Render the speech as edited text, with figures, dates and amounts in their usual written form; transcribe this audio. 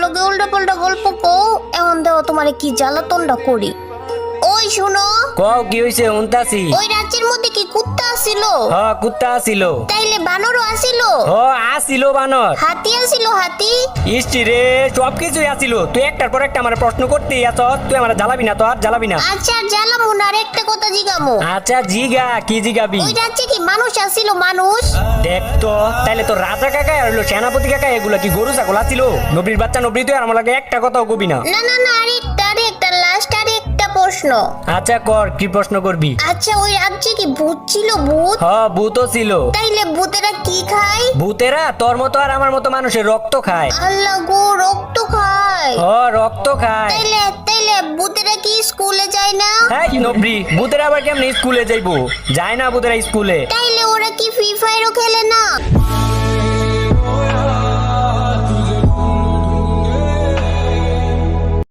লগে উল্টা পাল্টা গল্প কও, এখন দেও তোমারে কি জ্বালাতনটা করি। ওই শুনো, কও কি হইছে? উনতাছি। ওই রাজ্যের মধ্যে কি কুত্তা আসিল? হ, কুত্তা আসিল। তাইলে বানরও আসিল? হ, আসিল বানর। হাতি আসিল? হাতি? ইষ্টি রে, সবকিছুই আসিল। তুই একটার পর একটা আমার প্রশ্ন করতেই আছ। তুই আমার জ্বালাবি না, তো আর জ্বালাবি না। আচ্ছা জ্বালামু না, আর একটা কথা জিগামু। আচ্ছা জিগা, কি জিগাবি? ওই রাজ্যে কি মানুষ আসিল? মানুষ? দেখ তো, তাইলে তো রাজা কাকা আর হলো সেনাপতি কাকা এগুলা কি গরু ছাগল আসিল? নবীর বাচ্চা নবী, তুই আর আমার লাগে একটা কথাও কবি না। না না না, আরেকটা লাস্ট আরেকটা প্রশ্ন। আচ্ছা কর, কি প্রশ্ন করবি? আচ্ছা ওই রাজ্যে কি ভূত ছিল? ভূত? হ, ভূতও ছিল। তাইলে ভূতেরা কি খায়? ভূতেরা তোর মতো আর আমার মতো মানুষের রক্ত খায়। আল্লাহ গো, রক্ত খায়? হ, রক্ত খায়। তাইলে তাইলে ভূতেরা কি স্কুলে যায় না? হ্যাঁ নবী, ভূতেরা আবার কেমনে স্কুলে যাইবো? যায় না ভূতেরা স্কুলে। তাইলে ওরা কি ফ্রি ফায়ারও খেলে না?